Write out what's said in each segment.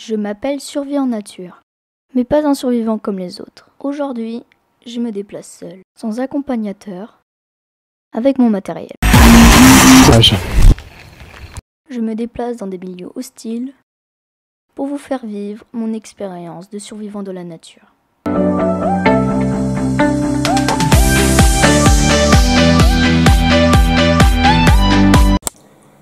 Je m'appelle Survie en nature, mais pas un survivant comme les autres. Aujourd'hui, je me déplace seul, sans accompagnateur, avec mon matériel. Je me déplace dans des milieux hostiles pour vous faire vivre mon expérience de survivant de la nature.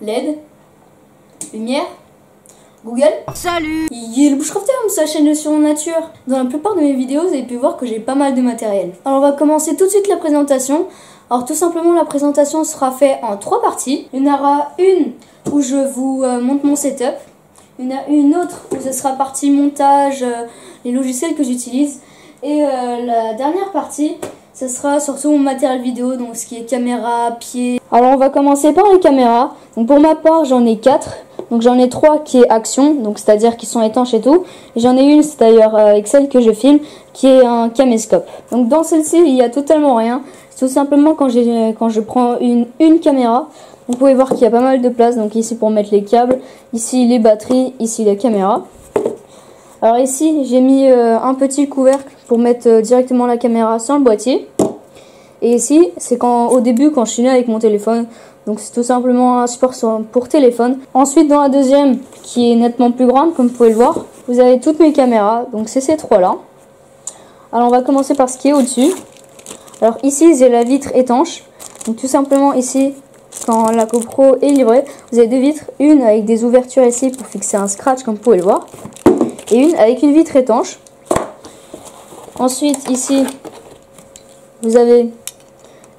LED, lumière, Google. Salut! Il est le Bushcrafter, sa chaîne de survie en nature. Dans la plupart de mes vidéos, vous avez pu voir que j'ai pas mal de matériel. Alors on va commencer tout de suite la présentation. Alors tout simplement, la présentation sera faite en 3 parties. Il y en aura une où je vous montre mon setup. Il y en a une autre où ce sera partie montage, les logiciels que j'utilise. Et la dernière partie, ce sera surtout mon matériel vidéo, donc ce qui est caméra, pied. Alors on va commencer par les caméras. Donc pour ma part, j'en ai 4. Donc j'en ai 3 qui est action, donc c'est-à-dire qui sont étanches et tout. Et j'en ai une, c'est d'ailleurs avec celle que je filme, qui est un caméscope. Donc dans celle-ci, il y a totalement rien. C'est tout simplement quand je prends une caméra, vous pouvez voir qu'il y a pas mal de place. Donc ici pour mettre les câbles, ici les batteries, ici la caméra. Alors ici, j'ai mis un petit couvercle pour mettre directement la caméra sans le boîtier. Et ici, c'est au début quand je suis né avec mon téléphone. Donc c'est tout simplement un support pour téléphone. Ensuite, dans la deuxième, qui est nettement plus grande, comme vous pouvez le voir, vous avez toutes mes caméras. Donc c'est ces 3 là. Alors on va commencer par ce qui est au-dessus. Alors ici, j'ai la vitre étanche. Donc tout simplement ici, quand la GoPro est livrée, vous avez 2 vitres. Une avec des ouvertures ici pour fixer un scratch, comme vous pouvez le voir. Et une avec une vitre étanche. Ensuite, ici, vous avez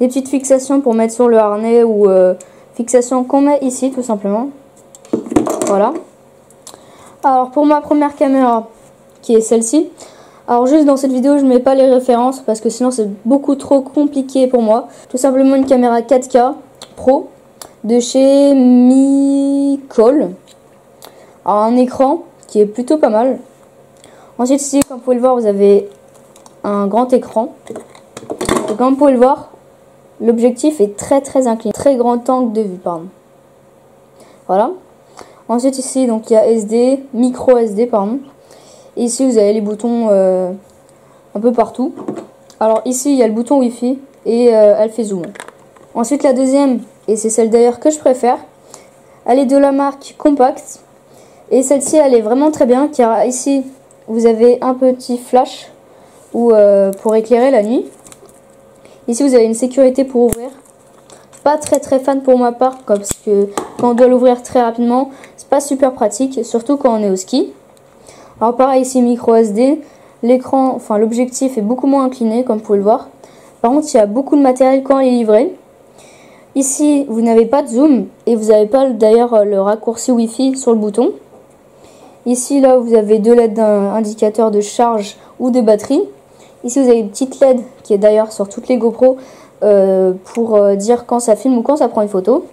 des petites fixations pour mettre sur le harnais ou fixations qu'on met ici tout simplement. Voilà. Alors pour ma première caméra qui est celle-ci. Alors juste dans cette vidéo je mets pas les références parce que sinon c'est beaucoup trop compliqué pour moi. Tout simplement une caméra 4K Pro de chez Micol. Alors un écran qui est plutôt pas mal. Ensuite ici comme vous pouvez le voir vous avez un grand écran. Et comme vous pouvez le voir, l'objectif est très incliné, très grand angle de vue, pardon. Voilà. Ensuite ici, donc il y a SD, micro SD, pardon. Et ici vous avez les boutons un peu partout. Alors ici il y a le bouton Wi-Fi et elle fait zoom. Ensuite la deuxième, et c'est celle d'ailleurs que je préfère, elle est de la marque Compact. Et celle-ci elle est vraiment très bien car ici vous avez un petit flash pour éclairer la nuit. Ici vous avez une sécurité pour ouvrir. Pas très fan pour ma part parce que quand on doit l'ouvrir très rapidement, c'est pas super pratique, surtout quand on est au ski. Alors pareil ici micro SD, l'écran, enfin l'objectif est beaucoup moins incliné comme vous pouvez le voir. Par contre il y a beaucoup de matériel quand il est livré. Ici vous n'avez pas de zoom et vous n'avez pas d'ailleurs le raccourci Wi-Fi sur le bouton. Ici là vous avez 2 LED indicateurs de charge ou de batterie. Ici vous avez une petite LED qui est d'ailleurs sur toutes les GoPro pour dire quand ça filme ou quand ça prend une photo.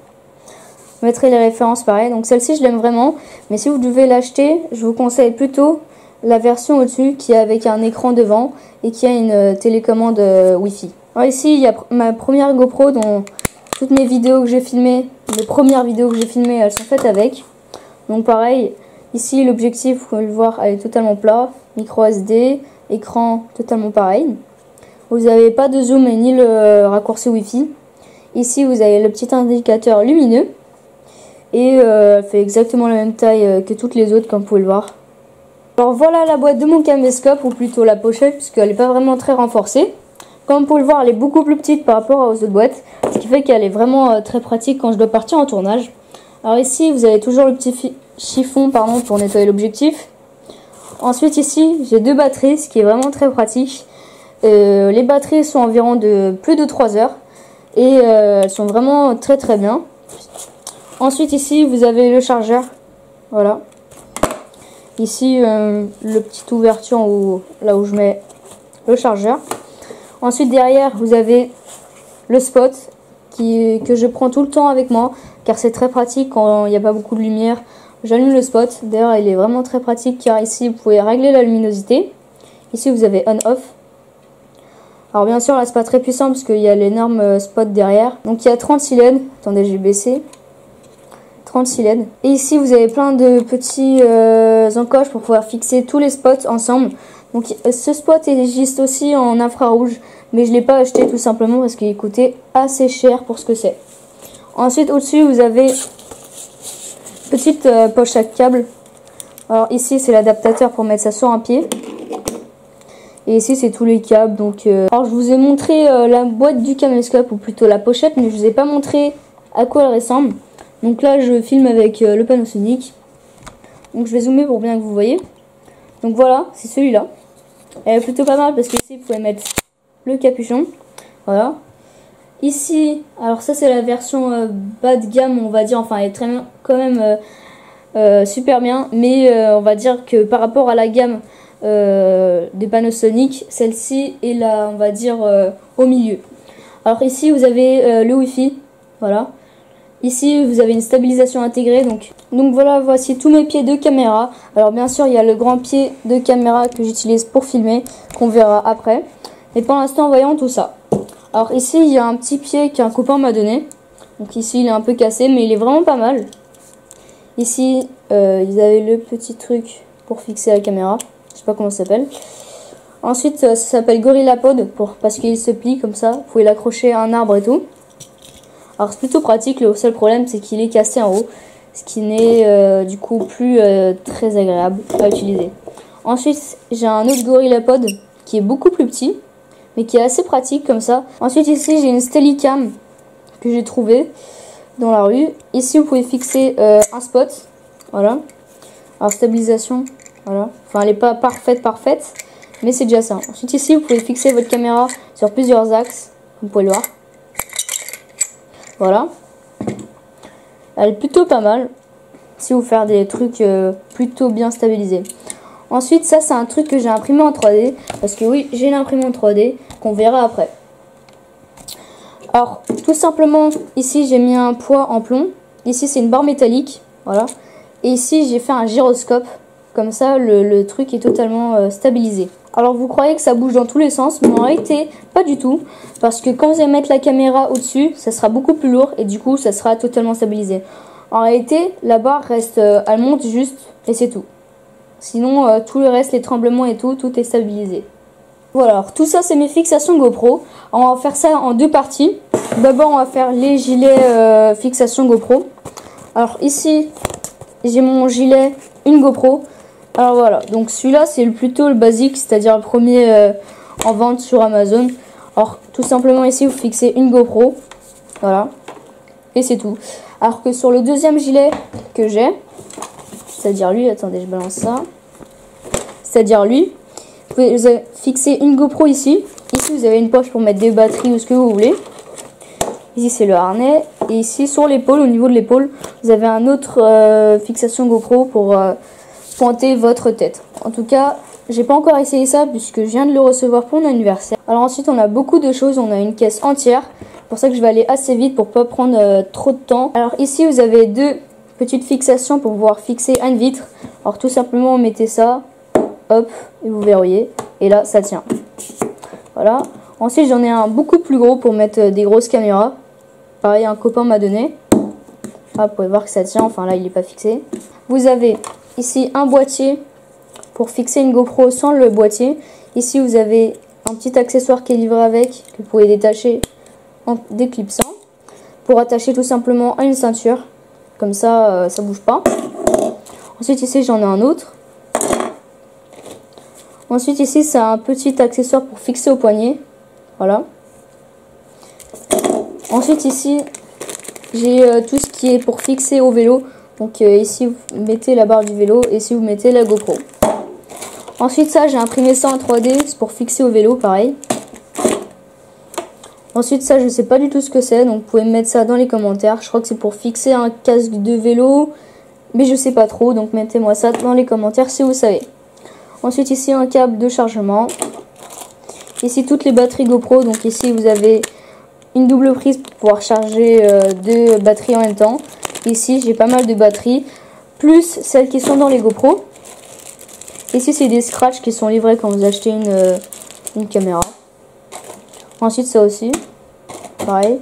Je mettrai les références pareil. Donc celle-ci je l'aime vraiment. Mais si vous devez l'acheter, je vous conseille plutôt la version au-dessus qui est avec un écran devant et qui a une télécommande Wi-Fi. Alors ici il y a ma première GoPro dont toutes mes vidéos que j'ai filmées, les premières vidéos que j'ai filmées, elles sont faites avec. Donc pareil, ici l'objectif, vous pouvez le voir, elle est totalement plat. Micro SD. Écran totalement pareil. Vous n'avez pas de zoom et ni le raccourci Wi-Fi. Ici vous avez le petit indicateur lumineux. Et elle fait exactement la même taille que toutes les autres comme vous pouvez le voir. Alors voilà la boîte de mon caméscope, ou plutôt la pochette puisqu'elle n'est pas vraiment très renforcée. Comme vous pouvez le voir elle est beaucoup plus petite par rapport aux autres boîtes. Ce qui fait qu'elle est vraiment très pratique quand je dois partir en tournage. Alors ici vous avez toujours le petit chiffon pour nettoyer l'objectif. Ensuite ici j'ai 2 batteries, ce qui est vraiment très pratique. Les batteries sont environ de plus de 3 heures et elles sont vraiment très bien. Ensuite ici vous avez le chargeur, voilà. Ici le petite ouverture là où je mets le chargeur. Ensuite derrière vous avez le spot que je prends tout le temps avec moi car c'est très pratique quand il n'y a pas beaucoup de lumière. J'allume le spot, d'ailleurs il est vraiment très pratique car ici vous pouvez régler la luminosité. Ici vous avez on-off. Alors bien sûr là c'est pas très puissant parce qu'il y a l'énorme spot derrière. Donc il y a 36 LED, attendez j'ai baissé. 36 LED. Et ici vous avez plein de petits encoches pour pouvoir fixer tous les spots ensemble. Donc ce spot existe aussi en infrarouge, mais je ne l'ai pas acheté tout simplement parce qu'il coûtait assez cher pour ce que c'est. Ensuite au-dessus vous avez petite poche à câble. Alors ici c'est l'adaptateur pour mettre ça sur un pied. Et ici c'est tous les câbles. Donc alors je vous ai montré la boîte du caméscope, ou plutôt la pochette, mais je vous ai pas montré à quoi elle ressemble. Donc là je filme avec le Panasonic. Donc je vais zoomer pour bien que vous voyez. Donc voilà, c'est celui-là. Elle est plutôt pas mal parce que ici vous pouvez mettre le capuchon. Voilà. Ici, alors ça c'est la version bas de gamme, on va dire. Enfin elle est très bien, quand même super bien. Mais on va dire que par rapport à la gamme des Panasonic, celle-ci est là, on va dire, au milieu. Alors ici vous avez le Wi-Fi. Voilà. Ici vous avez une stabilisation intégrée. Donc voilà, voici tous mes pieds de caméra. Alors bien sûr il y a le grand pied de caméra que j'utilise pour filmer, qu'on verra après. Et pour l'instant voyons tout ça. Alors ici il y a un petit pied qu'un copain m'a donné. Donc ici il est un peu cassé mais il est vraiment pas mal. Ici ils avaient le petit truc pour fixer la caméra. Je sais pas comment ça s'appelle. Ensuite ça s'appelle GorillaPod parce qu'il se plie comme ça. Vous pouvez l'accrocher à un arbre et tout. Alors c'est plutôt pratique, le seul problème c'est qu'il est cassé en haut, ce qui n'est du coup plus très agréable à utiliser. Ensuite j'ai un autre GorillaPod qui est beaucoup plus petit, mais qui est assez pratique comme ça. Ensuite ici j'ai une Steadicam que j'ai trouvée dans la rue. Ici vous pouvez fixer un spot, voilà. Alors stabilisation, voilà. Enfin elle n'est pas parfaite, mais c'est déjà ça. Ensuite ici vous pouvez fixer votre caméra sur plusieurs axes, vous pouvez le voir. Voilà, elle est plutôt pas mal si vous faites des trucs plutôt bien stabilisés. Ensuite ça c'est un truc que j'ai imprimé en 3D, parce que oui j'ai l'imprimé en 3D qu'on verra après. Alors tout simplement ici j'ai mis un poids en plomb, ici c'est une barre métallique, voilà, et ici j'ai fait un gyroscope, comme ça le truc est totalement stabilisé. Alors vous croyez que ça bouge dans tous les sens, mais en réalité pas du tout, parce que quand vous allez mettre la caméra au-dessus, ça sera beaucoup plus lourd et du coup ça sera totalement stabilisé. En réalité la barre reste, elle monte juste et c'est tout. Sinon tout le reste, les tremblements et tout est stabilisé. Voilà, alors tout ça c'est mes fixations GoPro. On va faire ça en deux parties. D'abord on va faire les gilets fixation GoPro. Alors ici j'ai mon gilet, une GoPro. Alors voilà, donc celui-là c'est plutôt le basique, c'est-à-dire le premier en vente sur Amazon. Alors tout simplement ici vous fixez une GoPro, voilà, et c'est tout. Alors que sur le deuxième gilet que j'ai, c'est-à-dire lui, attendez je balance ça, c'est-à-dire lui, vous avez fixé une GoPro ici. Ici vous avez une poche pour mettre des batteries ou ce que vous voulez. Ici c'est le harnais, et ici sur l'épaule, au niveau de l'épaule, vous avez un autre fixation GoPro pour pointer votre tête. En tout cas, j'ai pas encore essayé ça puisque je viens de le recevoir pour mon anniversaire. Alors ensuite, on a beaucoup de choses. On a une caisse entière. C'est pour ça que je vais aller assez vite pour pas prendre trop de temps. Alors ici, vous avez deux petites fixations pour pouvoir fixer une vitre. Alors tout simplement, vous mettez ça, hop, et vous verrouillez. Et là, ça tient. Voilà. Ensuite, j'en ai un beaucoup plus gros pour mettre des grosses caméras. Pareil, un copain m'a donné. Ah, vous pouvez voir que ça tient. Enfin là, il n'est pas fixé. Vous avez ici un boîtier pour fixer une GoPro sans le boîtier. Ici vous avez un petit accessoire qui est livré avec, que vous pouvez détacher en déclipsant, pour attacher tout simplement à une ceinture. Comme ça, ça bouge pas. Ensuite ici j'en ai un autre. Ensuite ici c'est un petit accessoire pour fixer au poignet. Voilà. Ensuite ici j'ai tout ce qui est pour fixer au vélo. Donc ici vous mettez la barre du vélo et ici vous mettez la GoPro. Ensuite ça j'ai imprimé ça en 3D, c'est pour fixer au vélo pareil. Ensuite ça je sais pas du tout ce que c'est, donc vous pouvez me mettre ça dans les commentaires. Je crois que c'est pour fixer un casque de vélo, mais je sais pas trop, donc mettez-moi ça dans les commentaires si vous savez. Ensuite ici un câble de chargement. Ici toutes les batteries GoPro, donc ici vous avez une double prise pour pouvoir charger deux batteries en même temps. Ici j'ai pas mal de batteries, plus celles qui sont dans les GoPro. Ici c'est des scratchs qui sont livrés quand vous achetez une caméra. Ensuite ça aussi, pareil.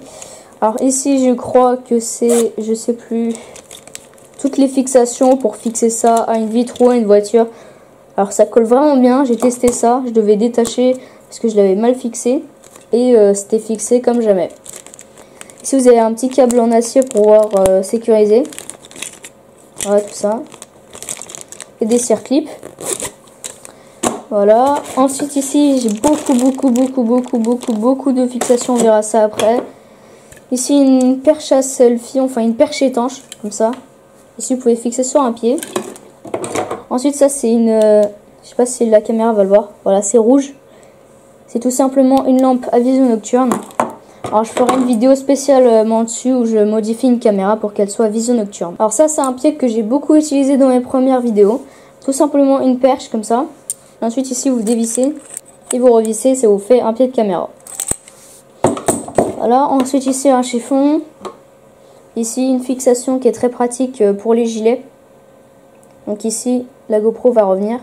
Alors ici je crois que c'est, je sais plus, toutes les fixations pour fixer ça à une vitre ou à une voiture. Alors ça colle vraiment bien, j'ai testé ça, je devais détacher parce que je l'avais mal fixé et c'était fixé comme jamais. Ici vous avez un petit câble en acier pour pouvoir sécuriser. Voilà tout ça. Et des circlips. Voilà. Ensuite ici j'ai beaucoup de fixations, on verra ça après. Ici une perche à selfie, enfin une perche étanche, comme ça. Ici vous pouvez fixer sur un pied. Ensuite ça c'est une, je sais pas si la caméra va le voir, voilà c'est rouge. C'est tout simplement une lampe à vision nocturne. Alors je ferai une vidéo spécialement dessus où je modifie une caméra pour qu'elle soit vision nocturne. Alors ça c'est un pied que j'ai beaucoup utilisé dans mes premières vidéos. Tout simplement une perche comme ça. Ensuite ici vous dévissez et vous revissez, ça vous fait un pied de caméra. Voilà, ensuite ici un chiffon. Ici une fixation qui est très pratique pour les gilets. Donc ici la GoPro va revenir.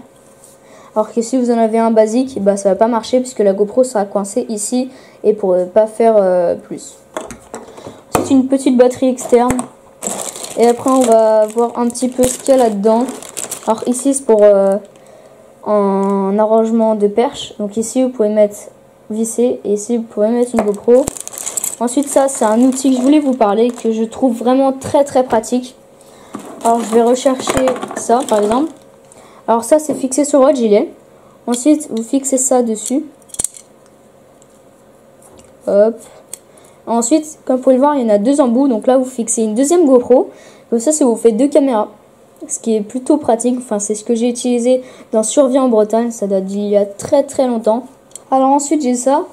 Alors que si vous en avez un basique, bah ça va pas marcher puisque la GoPro sera coincée ici et pour ne pas faire plus. C'est une petite batterie externe. Et après on va voir un petit peu ce qu'il y a là-dedans. Alors ici c'est pour un arrangement de perche. Donc ici vous pouvez mettre visser et ici vous pouvez mettre une GoPro. Ensuite ça c'est un outil que je voulais vous parler que je trouve vraiment très pratique. Alors je vais rechercher ça par exemple. Alors ça c'est fixé sur votre gilet. Ensuite vous fixez ça dessus. Hop. Ensuite comme vous pouvez le voir il y en a deux embouts. Donc là vous fixez une deuxième GoPro. Comme ça vous faites deux caméras. Ce qui est plutôt pratique. Enfin c'est ce que j'ai utilisé dans Survie en Bretagne. Ça date d'il y a très longtemps. Alors ensuite j'ai ça.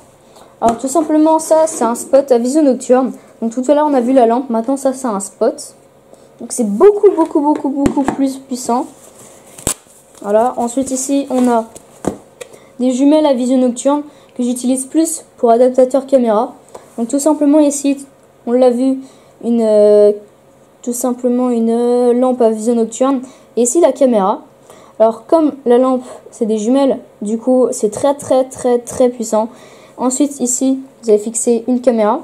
Alors tout simplement ça c'est un spot à vision nocturne. Donc tout à l'heure on a vu la lampe. Maintenant ça c'est un spot. Donc c'est beaucoup plus puissant. Voilà, ensuite ici on a des jumelles à vision nocturne que j'utilise plus pour adaptateur caméra. Donc tout simplement ici, on l'a vu, tout simplement une lampe à vision nocturne. Et ici la caméra. Alors comme la lampe c'est des jumelles, du coup c'est très puissant. Ensuite ici vous avez fixé une caméra.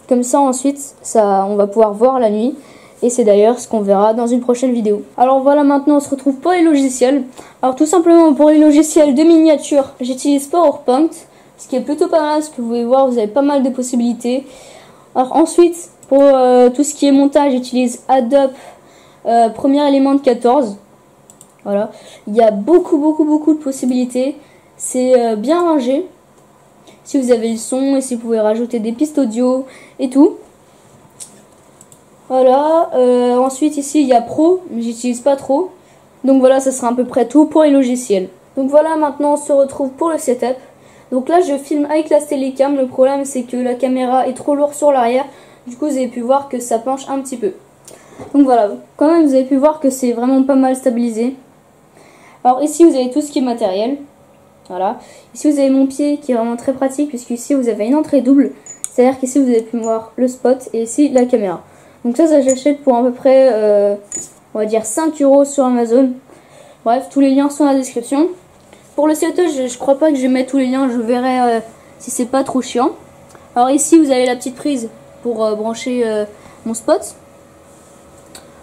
Comme ça ensuite on va pouvoir voir la nuit. Et c'est d'ailleurs ce qu'on verra dans une prochaine vidéo. Alors voilà, maintenant on se retrouve pour les logiciels. Alors tout simplement pour les logiciels de miniature, j'utilise PowerPoint. Ce qui est plutôt pas mal, parce que vous pouvez voir, vous avez pas mal de possibilités. Alors ensuite, pour tout ce qui est montage, j'utilise Adobe Premiere Element 14. Voilà, il y a beaucoup de possibilités. C'est bien rangé. Si vous avez le son et si vous pouvez rajouter des pistes audio et tout. Voilà, ensuite ici il y a Pro, mais j'utilise pas trop. Donc voilà, ça sera à peu près tout pour les logiciels. Donc voilà, maintenant on se retrouve pour le setup. Donc là je filme avec la Steadicam, le problème c'est que la caméra est trop lourde sur l'arrière. Du coup vous avez pu voir que ça penche un petit peu. Donc voilà, quand même vous avez pu voir que c'est vraiment pas mal stabilisé. Alors ici vous avez tout ce qui est matériel. Voilà, ici vous avez mon pied qui est vraiment très pratique puisque ici vous avez une entrée double. C'est-à-dire qu'ici vous avez pu voir le spot et ici la caméra. Donc ça j'achète pour à peu près, on va dire 5 € sur Amazon. Bref, tous les liens sont dans la description. Pour le setup, je crois pas que je vais mettre tous les liens, je verrai si c'est pas trop chiant. Alors ici, vous avez la petite prise pour brancher mon spot.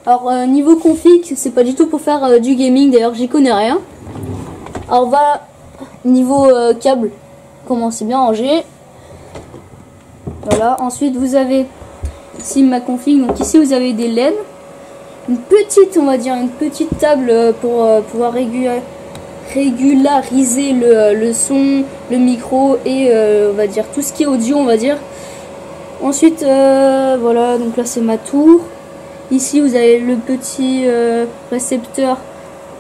Alors niveau config, c'est pas du tout pour faire du gaming, d'ailleurs j'y connais rien. Alors voilà, niveau câble, comment c'est bien rangé. Voilà, ensuite vous avez ici ma config, donc ici vous avez des LED, une petite, on va dire, une petite table pour pouvoir régulariser le son, le micro et on va dire tout ce qui est audio, on va dire. Ensuite voilà, donc là c'est ma tour. Ici vous avez le petit récepteur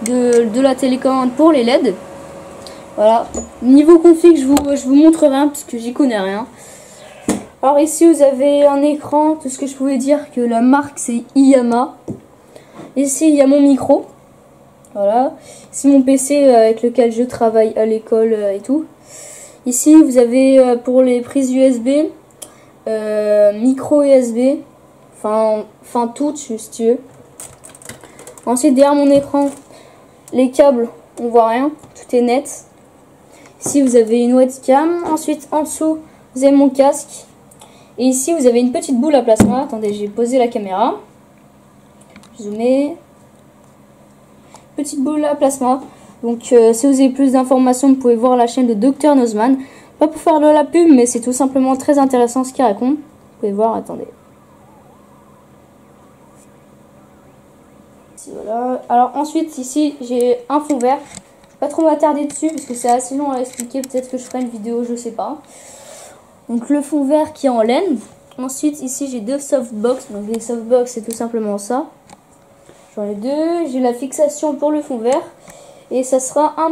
de la télécommande pour les LED. Voilà, niveau config je vous montre rien parce que j'y connais rien. Alors ici vous avez un écran, tout ce que je pouvais dire que la marque c'est Iyama. Ici il y a mon micro. Voilà, c'est mon PC avec lequel je travaille à l'école et tout. Ici vous avez pour les prises USB, micro USB, enfin tout si tu veux. Ensuite derrière mon écran, les câbles, on voit rien, tout est net. Ici vous avez une webcam, ensuite en dessous vous avez mon casque. Et ici vous avez une petite boule à plasma. Attendez, j'ai posé la caméra. Zoomer. Petite boule à plasma. Donc si vous avez plus d'informations, vous pouvez voir la chaîne de Dr Nozman. Pas pour faire de la pub, mais c'est tout simplement très intéressant ce qu'il raconte. Vous pouvez voir, attendez. Ici, voilà. Alors ensuite, ici, j'ai un fond vert. Je vais pas trop m'attarder dessus parce que c'est assez long à expliquer. Peut-être que je ferai une vidéo, je sais pas. Donc le fond vert qui est en laine. Ensuite, ici, j'ai deux softbox. Donc les softbox, c'est tout simplement ça. J'en ai deux. J'ai la fixation pour le fond vert. Et ça sera à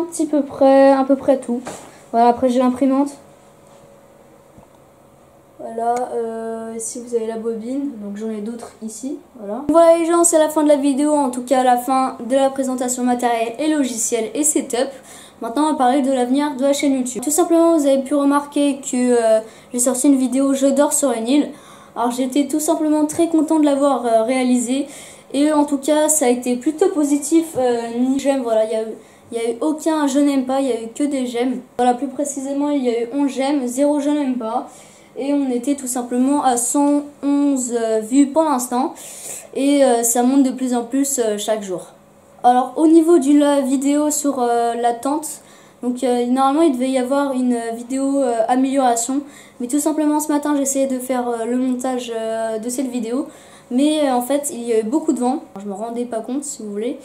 peu près tout. Voilà, après j'ai l'imprimante. Voilà, ici vous avez la bobine, donc j'en ai d'autres ici. Voilà les gens, c'est la fin de la vidéo, en tout cas la fin de la présentation matériel et logiciel et setup. Maintenant on va parler de l'avenir de la chaîne YouTube. Tout simplement, vous avez pu remarquer que j'ai sorti une vidéo Je dors sur une île. Alors j'étais tout simplement très content de l'avoir réalisée. Et en tout cas ça a été plutôt positif, ni j'aime, voilà, il y a eu aucun je n'aime pas, il y a eu que des j'aime. Voilà, plus précisément, il y a eu 11 j'aime, 0 je n'aime pas. Et on était tout simplement à 111 vues pour l'instant. Et ça monte de plus en plus chaque jour. Alors, au niveau de la vidéo sur la tente, donc normalement il devait y avoir une vidéo amélioration. Mais tout simplement ce matin, j'ai essayé de faire le montage de cette vidéo. Mais en fait, il y a eu beaucoup de vent. Je me rendais pas compte, si vous voulez.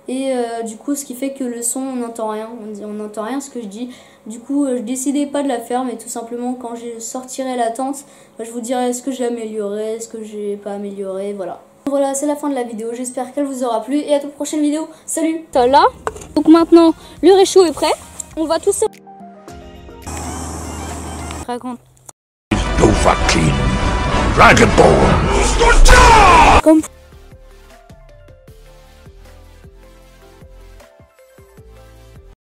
Et du coup, ce qui fait que le son, on n'entend rien. On n'entend rien ce que je dis. Du coup, je décidais pas de la faire, mais tout simplement, quand je sortirai la tente, je vous dirai ce que j'ai amélioré, ce que j'ai pas amélioré, voilà. Voilà, c'est la fin de la vidéo. J'espère qu'elle vous aura plu. Et à toute prochaine vidéo. Salut! Là, donc maintenant, le réchaud est prêt. On va tous se... Raconte. Dovahkiin, Dragonborn. Comme